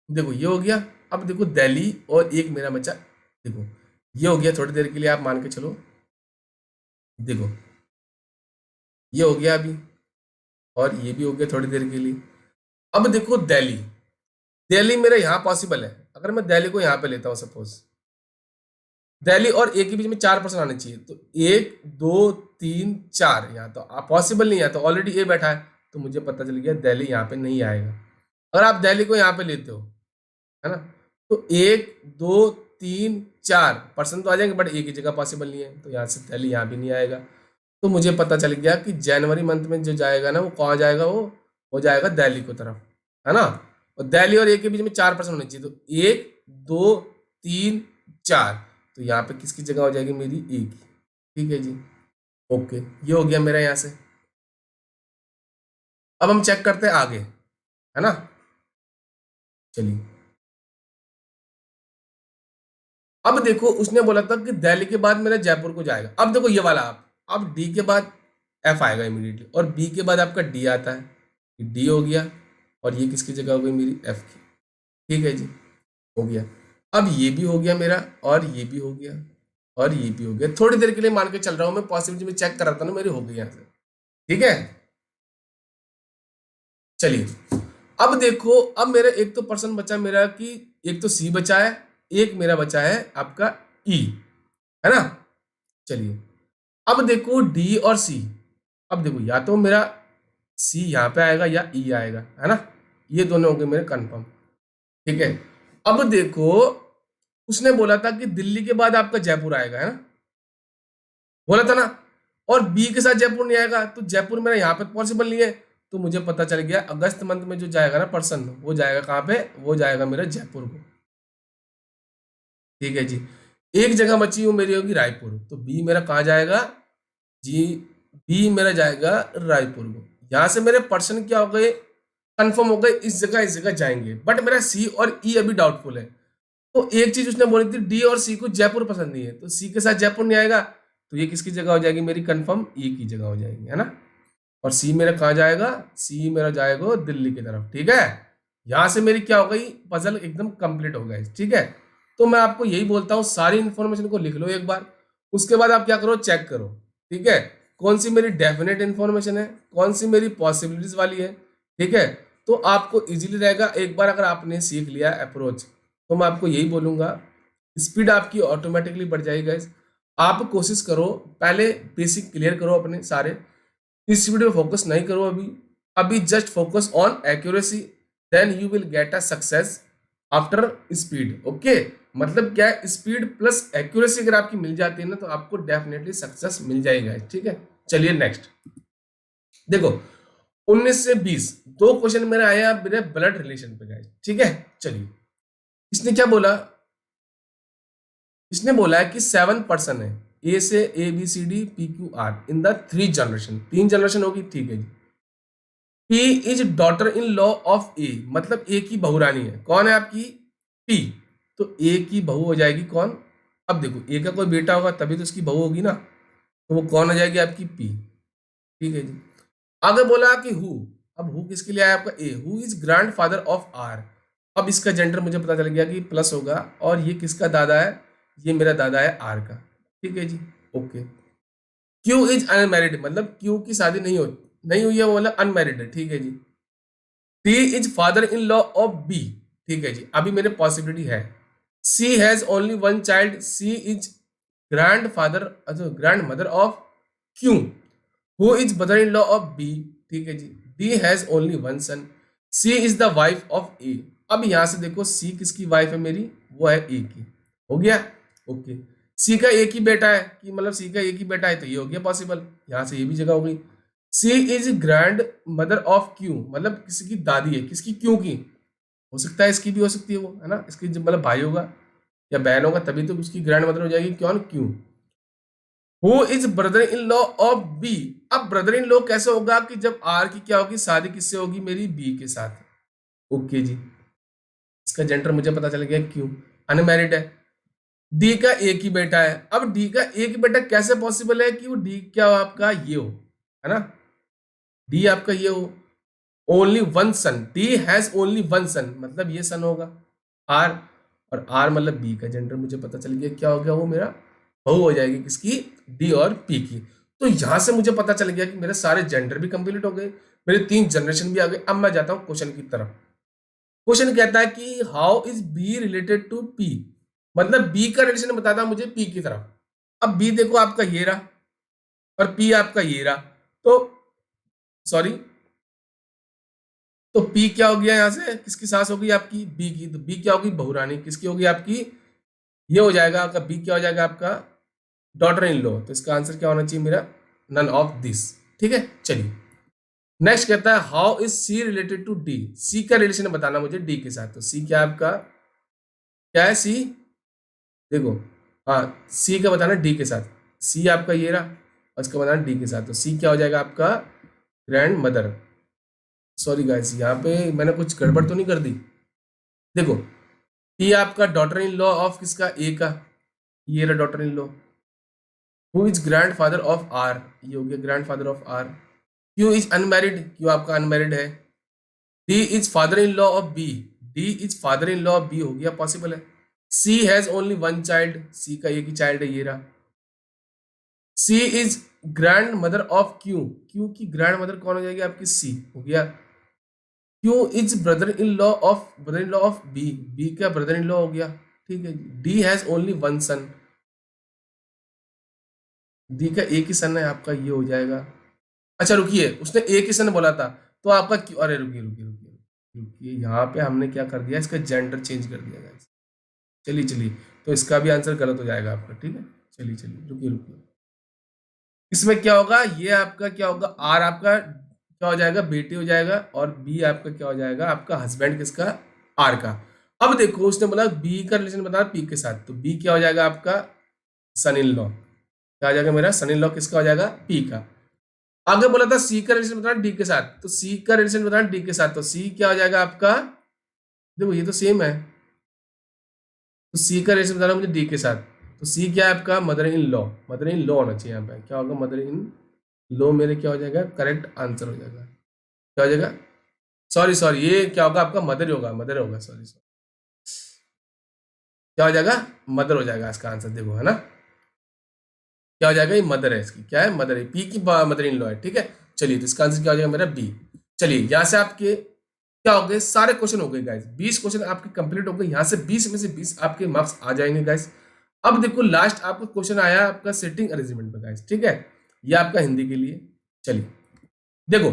देखो ये हो गया। अब देखो दिल्ली और एक मेरा बचा, देखो ये हो गया थोड़ी देर के लिए, आप मान के चलो। देखो, ये हो गया अभी, और ये भी हो गया थोड़ी देर के लिए। अब देखो दिल्ली, दिल्ली मेरा यहाँ पॉसिबल है। अगर मैं दिल्ली को यहाँ पे लेता हूँ सपोज, दिल्ली और ए के बीच में 4% आने चाहिए, तो 1 2 3 4, यहाँ तो पॉसिबल नहीं है, तो ऑलरेडी ए बैठा है, तो मुझे पता चल गया दिल्ली यहाँ पे नहीं आएगा। अगर आप दिल्ली को यहाँ पे लेते हो, है ना, तो 1 2 3 4 पर्सन तो आ जाएंगे, बट एक ही जगह पॉसिबल नहीं है, तो यहाँ से दिल्ली यहाँ भी नहीं आएगा। तो मुझे पता चल गया कि जनवरी मंथ में जो जाएगा ना, वो कहाँ जाएगा, वो हो जाएगा दिल्ली को तरफ, है ना। और दिल्ली और ए के बीच में 4% होने चाहिए, तो 1 2 3 4, तो यहाँ पे किसकी जगह हो जाएगी, मेरी ए की। ठीक है जी, ओके, ये हो गया मेरा यहाँ से। अब हम चेक करते हैं आगे, है ना। चलिए, अब देखो उसने बोला था कि दिल्ली के बाद मेरा जयपुर को जाएगा। अब देखो ये वाला, आप अब डी के बाद एफ आएगा इमीडिएटली, और बी के बाद आपका डी आता है, डी हो गया, और ये किसकी जगह हो गई, मेरी एफ की। ठीक है जी, हो गया। अब ये भी हो गया मेरा, और ये भी हो गया, और ये भी हो गया। थोड़ी देर के लिए मान के चल रहा हूं मैं, पॉसिबिलिटी में चेक कर रहा था ना, मेरी हो गई यहाँ से। ठीक है, चलिए, अब देखो, अब मेरा एक तो पर्सन बचा मेरा कि एक तो सी बचा है, एक मेरा बचा है आपका ई, है ना। चलिए, अब देखो डी और सी, अब देखो या तो मेरा सी यहाँ पे आएगा या ई आएगा, है ना, ये दोनों हो गए मेरे कंफर्म। ठीक है, अब देखो उसने बोला था कि दिल्ली के बाद आपका जयपुर आएगा, है ना, बोला था ना, और बी के साथ जयपुर नहीं आएगा, तो जयपुर मेरा यहाँ पे पॉसिबल नहीं है। तो मुझे पता चल गया अगस्त मंथ में जो जाएगा ना पर्सन, वो जाएगा कहाँ पे, वो जाएगा मेरा जयपुर को। ठीक है जी, एक जगह बची वो मेरी होगी रायपुर, तो बी मेरा कहाँ जाएगा जी, बी मेरा जाएगा रायपुर को। यहाँ से मेरे पर्सन क्या हो गए, कंफर्म हो गए, इस जगह जाएंगे, बट मेरा सी और ई अभी डाउटफुल है। तो एक चीज उसने बोली थी, डी और सी को जयपुर पसंद नहीं है, तो सी के साथ जयपुर नहीं आएगा, तो ये किसकी जगह हो जाएगी, मेरी कंफर्म ई की जगह हो जाएगी, है ना। और सी मेरा कहाँ जाएगा, सी मेरा जाएगा दिल्ली की तरफ। ठीक है, यहां से मेरी क्या हो गई, पजल एकदम कंप्लीट हो गई। ठीक है, तो मैं आपको यही बोलता हूँ, सारी इंफॉर्मेशन को लिख लो एक बार, उसके बाद आप क्या करो, चेक करो। ठीक है, कौन सी मेरी डेफिनेट इंफॉर्मेशन है, कौन सी मेरी पॉसिबिलिटीज वाली है। ठीक है, तो आपको इजीली रहेगा। एक बार अगर आपने सीख लिया अप्रोच, तो मैं आपको यही बोलूंगा, स्पीड आपकी ऑटोमेटिकली बढ़ जाएगी गाइस। आप कोशिश करो, पहले बेसिक क्लियर करो अपने सारे, इस वीडियो में फोकस नहीं करो अभी, अभी just focus on accuracy, then you will get a success after speed. Okay, मतलब क्या है, स्पीड प्लस एक्यूरेसी अगर आपकी मिल जाती है ना, तो आपको डेफिनेटली सक्सेस मिल जाएगा। ठीक है, चलिए नेक्स्ट देखो, 19 से 20 दो क्वेश्चन मेरे आए हैं मेरे ब्लड रिलेशन पे गाइस। ठीक है, चलिए, इसने क्या बोला, इसने बोला है कि 7 पर्सन है, ए से A B C D P Q R in the 3 generation, 3 generation होगी। ठीक है जी, P is daughter in law of A, मतलब ए की बहुरानी है, कौन है आपकी, पी, तो ए की बहू हो जाएगी कौन। अब देखो ए का कोई बेटा होगा तभी तो उसकी बहू होगी ना, तो वो कौन हो जाएगी आपकी पी। ठीक है जी, आगे बोला कि हु, अब हु किसके लिए आया आपका A, who is grandfather of R. अब इसका जेंडर मुझे पता चल गया कि प्लस होगा, और ये किसका दादा है, ये मेरा दादा है आर का। ठीक है जी, ओके। क्यू इज अनमैरिड, मतलब क्यू की शादी नहीं हुई है, वो वाला अनमैरिड है। ठीक है जी, T is father in law of B. ठीक है जी, अभी मेरे पॉसिबिलिटी है, C has only one child, C is grandfather, अच्छा grandmother of Q, who is brother in law of B. ठीक है जी, D has only one son, C is the wife of A. अब यहां से देखो सी किसकी wife है मेरी, वो है ए की। हो गया, ओके। सी का एक ही बेटा है, कि मतलब सी का एक ही बेटा है, तो ये हो गया पॉसिबल, यहां से ये भी जगह हो गई। C is grandmother of Q, मतलब किसी की दादी है, किसकी, क्यू की। हो सकता है इसकी भी हो सकती है वो, है ना, इसकी जब मतलब भाई होगा या बहन होगा तभी तो उसकी ग्रैंड मदर हो जाएगी, कौन, Q. Who is brother in law of B, अब ब्रदर इन लॉ कैसे होगा कि जब आर की क्या होगी, शादी किससे होगी, मेरी बी के साथ। ओके जी, इसका जेंडर मुझे पता चल गया, क्यू अनमैरिड है, डी का एक ही बेटा है। अब डी का एक ही बेटा कैसे पॉसिबल है कि वो डी क्या हो आपका, ये हो, है ना, डी आपका ये हो, only one son, D has only one son, मतलब ये सन होगा आर, और आर मतलब बी का जेंडर मुझे पता चल गया, क्या हो गया, वो मेरा बहू हो जाएगी किसकी, डी और पी की। तो यहां से मुझे पता चल गया कि मेरे सारे जेंडर भी कंप्लीट हो गए, मेरे 3 जनरेशन भी आ गए। अब मैं जाता हूं क्वेश्चन की तरफ। क्वेश्चन कहता है कि how is B related to P, मतलब बी का रिलेशन बताता मुझे पी की तरफ। अब बी देखो आपका ये रहा और पी आपका ये रहा, तो सॉरी, तो पी क्या हो गया यहाँ से, किसकी सास होगी आपकी, बी की, तो बी क्या होगी, बहुरानी, किसकी होगी आपकी, ये हो जाएगा आपका, बी क्या हो जाएगा आपका, डॉटर इन लॉ। तो इसका आंसर क्या होना चाहिए मेरा, नन ऑफ दिस। ठीक है, चलिए नेक्स्ट कहता है how is C related to D, C का रिलेशन बताना मुझे डी के साथ। तो सी क्या है आपका, क्या है सी, देखो, हाँ सी का बताना डी के साथ, सी आपका ये रहा और इसका बताना डी के साथ, तो सी क्या हो जाएगा आपका, ग्रैंड मदर। सॉरी गाइस, यहाँ पे मैंने कुछ गड़बड़ तो नहीं कर दी। देखो टी आपका डॉटर इन लॉ ऑफ किसका, ए का, ये रहा daughter in law. Who is grandfather of R, ये हो गया grandfather of R. Q is unmarried, Q आपका अनमैरिड है। D is father in law of B, D is father in law of B, हो गया, possible है। C has only one child, C का एक ही चाइल्ड है, ये रहा। C is grandmother of Q, Q की ग्रैंड मदर कौन हो जाएगी आपकी, सी, हो गया। Q is brother in law of, brother in law of B, B का ब्रदर इन लॉ हो गया। ठीक है, D has only one son, D का एक ही सन है आपका, ये हो जाएगा। अच्छा रुकिए, उसने एक ही सन बोला था, तो आपका क्यों, अरे रुकिए रुकिए रुकिए रुकिए, यहाँ पे हमने क्या कर दिया, इसका जेंडर चेंज कर दिया गाइस। चलिए चलिए, तो इसका भी आंसर गलत हो जाएगा आपका। ठीक है, चलिए चलिए, रुकिए रुकिए, इसमें क्या होगा, ये आपका क्या होगा, आर आपका क्या हो जाएगा, बेटी हो जाएगा, और बी आपका क्या हो जाएगा, आपका हस्बैंड किसका, आर का। अब देखो उसने बोला बी का रिलेशन बता पी के साथ, तो बी क्या हो जाएगा आपका, सन इन लॉ, क्या हो जाएगा मेरा, सन इन लॉ किसका हो जाएगा, पी का। आगे बोला था सी का रिलेशन बताना डी के साथ, तो सी का रिलेशन बताना डी के साथ, तो सी क्या हो जाएगा आपका, देखो ये तो सेम है, तो सी का रिलेशन बताना मुझे डी के साथ, तो सी क्या है आपका, mother in law, mother in law होना चाहिए यहाँ पे, क्या होगा, मदर इन लॉ मेरे क्या हो जाएगा, करेक्ट आंसर हो जाएगा, क्या हो जाएगा, सॉरी सॉरी, ये क्या होगा आपका, मदर होगा, मदर होगा, सॉरी सॉरी, क्या हो जाएगा, मदर हो जाएगा इसका आंसर, देखो है ना, क्या हो जाएगा, ये मदर है इसकी, क्या है, मदर है, पी की मदर इन लॉ है। ठीक है, चलिए तो इसका आंसर क्या हो जाएगा मेरा, बी। चलिए यहाँ से आपके क्या हो गए, सारे क्वेश्चन हो गए गाइस, 20 क्वेश्चन आपके कंप्लीट हो गए, यहाँ से 20 में से 20 आपके मार्क्स आ जाएंगे गाइस। अब देखो लास्ट आपका क्वेश्चन आया आपका सिटिंग अरेंजमेंट पे गाइस। ठीक है, ये आपका हिंदी के लिए। चलिए देखो,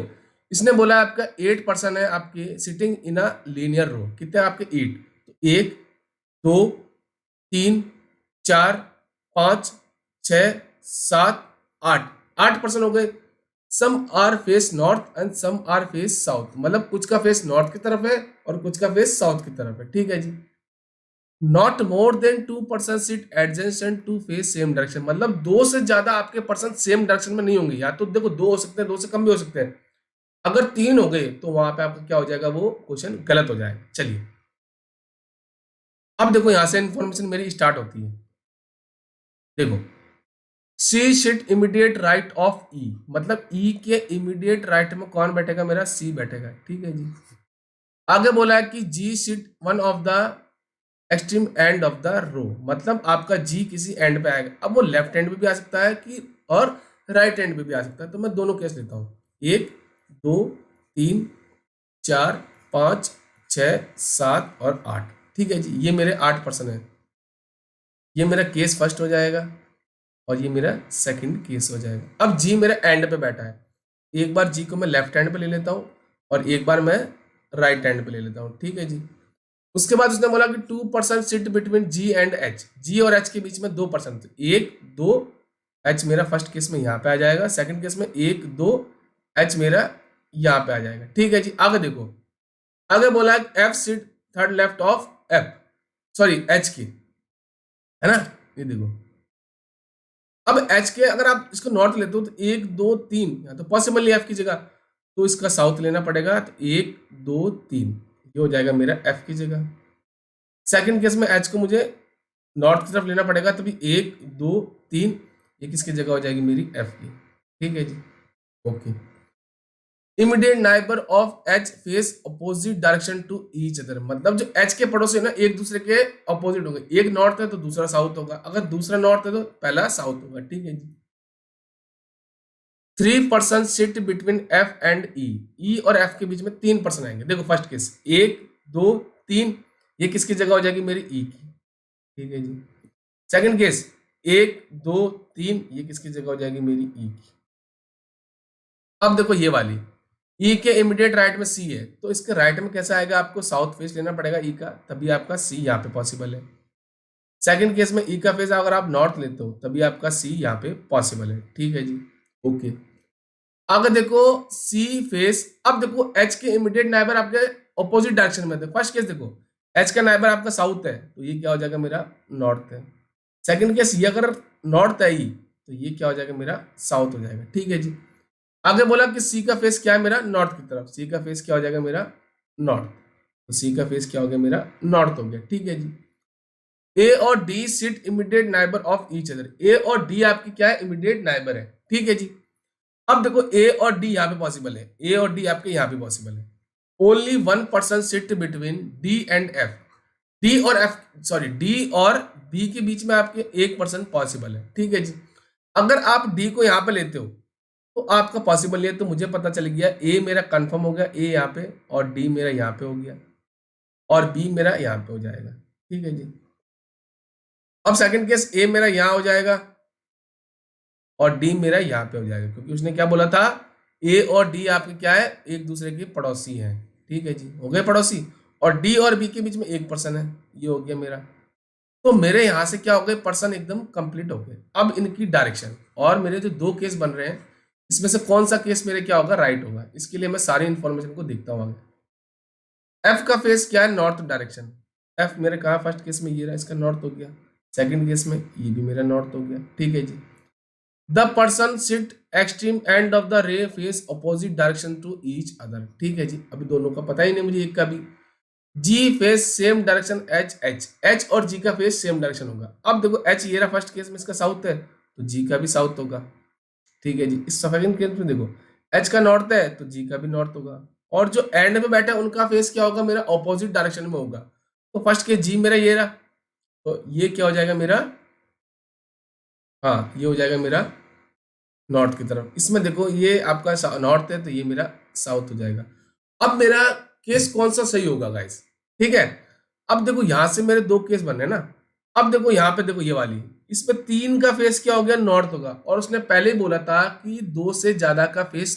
इसने बोला आपका 8 पर्सन है आपके सिटिंग इन अ लीनियर रो, कितने आपके 8, तो 1 2 3 4 5 6 7 8, 8 पर्सन हो गए। Some are face north and some are face south, मतलब कुछ का फेस नॉर्थ की तरफ है और कुछ का फेस साउथ की तरफ है। ठीक है जी, not more than 2 person sit adjacent to face same direction, मतलब दो से ज्यादा आपके पर्सन सेम डायरेक्शन में नहीं होंगे, या तो देखो दो हो सकते हैं, दो से कम भी हो सकते हैं। अगर 3 हो गए तो वहां पे आपका क्या हो जाएगा, वो क्वेश्चन गलत हो जाएगा। चलिए अब देखो यहां से इंफॉर्मेशन मेरी स्टार्ट होती है। देखो सी शिट इमीडिएट राइट ऑफ ई, मतलब ई के इमीडिएट राइट में कौन बैठेगा, मेरा सी बैठेगा। ठीक है जी, आगे बोला है कि G sit one of the extreme end of the row, मतलब आपका जी किसी एंड पे आएगा। अब वो लेफ्ट हैंड पे भी आ सकता है कि और राइट हैंड पे भी आ सकता है, तो मैं दोनों केस लेता हूँ, 1 2 3 4 5 6 7 और 8। ठीक है जी, ये मेरे 8 पर्सन है, ये मेरा केस फर्स्ट हो जाएगा और ये मेरा सेकंड केस हो जाएगा। अब जी मेरा एंड पे बैठा है, एक बार जी को मैं लेफ्ट हैंड पे ले लेता हूँ और एक बार मैं राइट हैंड पे ले लेता हूँ। ठीक है जी, उसके बाद उसने बोला कि 2 person sit between G and H, G और एच के बीच में 2 पर्सन, 1 2 एच मेरा फर्स्ट केस में यहाँ पे आ जाएगा, सेकंड केस में 1 2 एच मेरा यहाँ पे आ जाएगा। ठीक है जी, आगे देखो, आगे बोला F sit third left of F, sorry H की, है ना, ये देखो। अब एच के अगर आप इसको नॉर्थ लेते हो तो 1 2 3, या तो पॉसिबल नहीं एफ की जगह, तो इसका साउथ लेना पड़ेगा, तो 1 2 3 ये हो जाएगा मेरा एफ की जगह। सेकंड केस में एच को मुझे नॉर्थ की तरफ लेना पड़ेगा, तो भी 1 2 3 ये किसकी जगह हो जाएगी, मेरी एफ की। ठीक है जी, okay. Immediate neighbour of H face opposite direction to each other, मतलब जो एच के पड़ोसी है ना एक दूसरे के अपोजिट होंगे, एक नॉर्थ है तो दूसरा साउथ होगा, अगर दूसरा नॉर्थ है तो पहला साउथ होगा। ठीक है जी, 3 person sit between F and E, E और एफ के बीच में 3 पर्सन आएंगे। देखो फर्स्ट केस 1 2 3, ये किसकी जगह हो जाएगी, मेरी ई की। ठीक है जी। सेकंड केस 1 2 3, ये किसकी जगह हो जाएगी मेरी ई की। अब देखो ये वाली ई के इमीडिएट राइट में सी है, तो इसके राइट में कैसा आएगा, आपको साउथ फेस लेना पड़ेगा ई का, तभी आपका सी यहाँ पे पॉसिबल है। सेकंड केस में ई का फेस अगर आप नॉर्थ लेते हो तभी आपका सी यहाँ पे पॉसिबल है। ठीक है जी, ओके। अगर देखो सी फेस, अब देखो एच के इमीडिएट नाइबर आपके ऑपोजिट डायरेक्शन में थे। फर्स्ट केस देखो एच का नाइबर आपका साउथ है, तो ये क्या हो जाएगा मेरा नॉर्थ है। सेकंड केस ये अगर नॉर्थ है ही, तो ये क्या हो जाएगा मेरा साउथ हो जाएगा। ठीक है जी। आगे बोला कि सी का फेस क्या है मेरा नॉर्थ की तरफ, सी का फेस क्या हो जाएगा मेरा नॉर्थ, तो सी का फेस क्या हो गया मेरा नॉर्थ हो गया। ठीक है जी। ए और D sit immediate neighbour of each other, A और डी आपकी क्या है इमीडिएट नाइबर है। ठीक है जी। अब देखो ए और डी यहाँ पे पॉसिबल है, ए और डी आपके यहाँ पे पॉसिबल है। Only one person sit between D and F, D और एफ सॉरी डी और बी के बीच में आपके एक पर्सन पॉसिबल है। ठीक है जी। अगर आप डी को यहाँ पे लेते हो तो आपका पॉसिबल है, तो मुझे पता चल गया ए मेरा कंफर्म हो गया, ए यहाँ पे और डी मेरा यहाँ पे हो गया और बी मेरा यहाँ पे हो जाएगा। ठीक है जी। अब सेकंड केस ए मेरा यहाँ हो जाएगा और डी मेरा यहाँ पे हो जाएगा, क्योंकि उसने क्या बोला था ए और डी आपके क्या है एक दूसरे के पड़ोसी हैं। ठीक है जी, हो गए पड़ोसी, और डी और बी के बीच में एक पर्सन है, ये हो गया मेरा। तो मेरे यहाँ से क्या हो गए पर्सन एकदम कंप्लीट हो गए। अब इनकी डायरेक्शन और मेरे जो दो केस बन रहे हैं इसमें से कौन सा केस मेरे क्या होगा राइट होगा, इसके लिए मैं सारी इंफॉर्मेशन को देखता हूँ आगे। एफ का फेस क्या है नॉर्थ डायरेक्शन, एफ मेरे कहा फर्स्ट केस में ये रहा, इसका नॉर्थ हो गया। सेकंड केस में ये भी मेरा नॉर्थ हो गया। ठीक है जी। The person sit extreme end of the row face opposite direction to each other. ठीक है जी, अभी दोनों का पता ही नहीं मुझे एक का भी। G face same direction H, H H और जी का फेस सेम डायरेक्शन होगा। अब देखो एच ये रहा फर्स्ट केस में, इसका साउथ है तो जी का भी साउथ होगा। ठीक है जी। इस सेकंड केस में देखो एच का नॉर्थ है तो जी का भी नॉर्थ होगा, और जो एंड में बैठा है उनका फेस क्या होगा मेरा ऑपोजिट डायरेक्शन में होगा। तो फर्स्ट केस जी मेरा ये रहा, तो ये क्या हो जाएगा मेरा, हाँ ये हो जाएगा मेरा नॉर्थ की तरफ। इसमें देखो ये आपका नॉर्थ है तो ये मेरा साउथ हो जाएगा। अब मेरा केस कौन सा सही होगा गाइस, ठीक है। अब देखो यहां से मेरे दो केस बने ना, अब देखो यहाँ पे देखो ये वाली, इसमें 3 का फेस क्या हो गया नॉर्थ होगा, और उसने पहले ही बोला था कि 2 से ज्यादा का फेस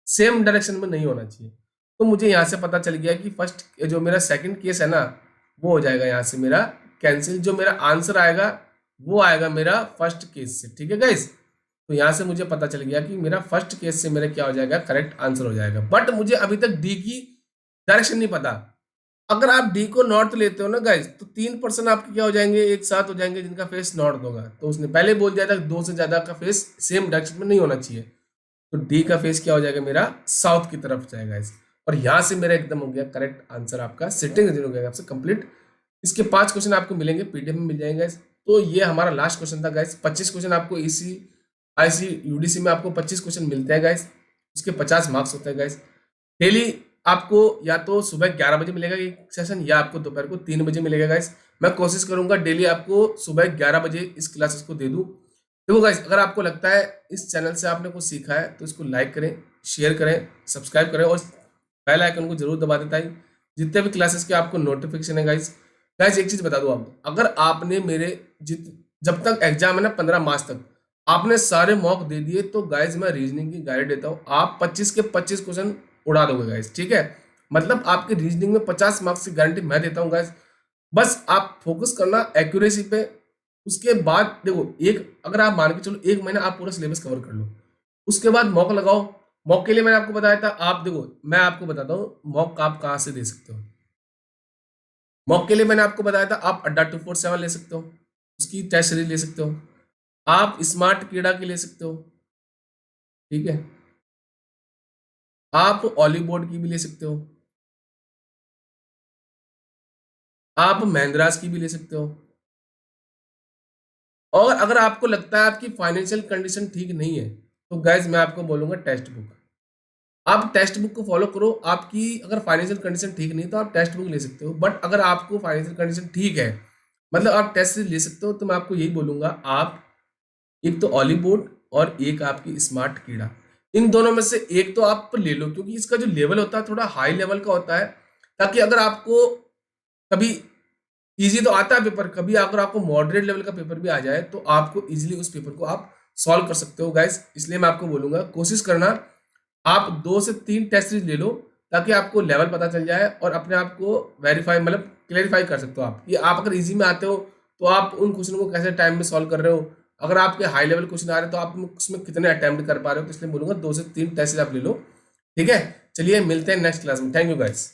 सेम डायरेक्शन में नहीं होना चाहिए। तो मुझे यहाँ से पता चल गया कि फर्स्ट जो मेरा सेकंड केस है ना वो हो जाएगा यहाँ से मेरा कैंसिल, जो मेरा आंसर आएगा वो आएगा मेरा फर्स्ट केस से। ठीक है गाइस, तो यहाँ से मुझे पता चल गया कि मेरा फर्स्ट केस से मेरा क्या हो जाएगा करेक्ट आंसर हो जाएगा। बट मुझे अभी तक डी की डायरेक्शन नहीं पता। अगर आप डी को नॉर्थ लेते हो ना गाइस, तो 3% आपके क्या हो जाएंगे एक साथ हो जाएंगे जिनका फेस नॉर्थ होगा। तो उसने पहले बोल दिया था 2 से ज्यादा का फेस सेम डायरेक्शन में नहीं होना चाहिए, तो डी का फेस क्या हो जाएगा मेरा साउथ की तरफ जाएगा इस, और यहां से मेरा एकदम हो गया करेक्ट आंसर, आपका सिटिंग हो गया आपसे कंप्लीट। इसके 5 क्वेश्चन आपको मिलेंगे पीडीएफ में मिल जाएंगे। तो ये हमारा लास्ट क्वेश्चन था गाइस। 25 क्वेश्चन आपको इसी आईसी यूडीसी में आपको 25 क्वेश्चन मिलते हैं गाइस, उसके 50 मार्क्स होते हैं गाइस। डेली आपको या तो सुबह 11 बजे मिलेगा एक सेशन, या आपको दोपहर को 3 बजे मिलेगा गाइस। मैं कोशिश करूंगा डेली आपको सुबह 11 बजे इस क्लासेस को दे दूं। देखो गाइस, अगर आपको लगता है इस चैनल से आपने कुछ सीखा है तो इसको लाइक करें, शेयर करें, सब्सक्राइब करें और बेल आइकन को जरूर दबा देता है, जितने भी क्लासेस के आपको नोटिफिकेशन है गाइस। गाइस एक चीज बता दूं आपको, अगर आपने मेरे जब तक एग्जाम है ना 15 मार्च तक आपने सारे मॉक दे दिए, तो गाइस मैं रीजनिंग की गाइड देता हूँ, आप 25 के 25 क्वेश्चन उड़ा दोगे गाइस। ठीक है, मतलब आपके रीजनिंग में 50 मार्क्स की गारंटी मैं देता हूँ गाइस। बस आप फोकस करना एक्यूरेसी पे। उसके बाद देखो अगर आप मान के चलो 1 महीना आप पूरा सिलेबस कवर कर लो, उसके बाद मॉक लगाओ। मॉक के लिए मैंने आपको बताया था, आप देखो मैं आपको बताता हूँ मॉक आप कहाँ से दे सकते हो। मॉक के लिए मैंने आपको बताया था आप अड्डा 247 ले सकते हो, उसकी टेस्ट सीरीज ले सकते हो, आप स्मार्ट कीड़ा की ले सकते हो। ठीक है, आप ऑली बोर्ड की भी ले सकते हो, आप महिंद्रास की भी ले सकते हो। और अगर आपको लगता है आपकी फाइनेंशियल कंडीशन ठीक नहीं है, तो गाइज मैं आपको बोलूंगा टेक्स्ट बुक, आप टेक्स्ट बुक को फॉलो करो। आपकी अगर फाइनेंशियल कंडीशन ठीक नहीं तो आप टेक्स्ट बुक ले सकते हो, बट अगर आपको फाइनेंशियल कंडीशन ठीक है मतलब आप टेस्ट सीरीज ले सकते हो, तो मैं आपको यही बोलूंगा आप एक तो ऑली बोर्ड और एक आपकी स्मार्ट कीड़ा, इन दोनों में से एक तो आप ले लो, क्योंकि इसका जो लेवल होता है थोड़ा हाई लेवल का होता है, ताकि अगर आपको कभी इजी तो आता है पेपर, कभी अगर आपको मॉडरेट लेवल का पेपर भी आ जाए तो आपको इजीली उस पेपर को आप सॉल्व कर सकते हो गाइस। इसलिए मैं आपको बोलूंगा कोशिश करना आप 2 से 3 टेस्ट सीरीज ले लो, ताकि आपको लेवल पता चल जाए और अपने आप को वेरीफाई मतलब क्लेरिफाई कर सकते हो आप, ये आप अगर इजी में आते हो तो आप उन क्वेश्चन को कैसे टाइम में सॉल्व कर रहे हो, अगर आपके हाई लेवल क्वेश्चन आ रहे हैं तो आप उसमें कितने अटेम्प्ट कर पा रहे हो। तो इसलिए बोलूंगा 2 से 3 टेस्ट आप ले लो। ठीक है, चलिए मिलते हैं नेक्स्ट क्लास में। Thank you guys.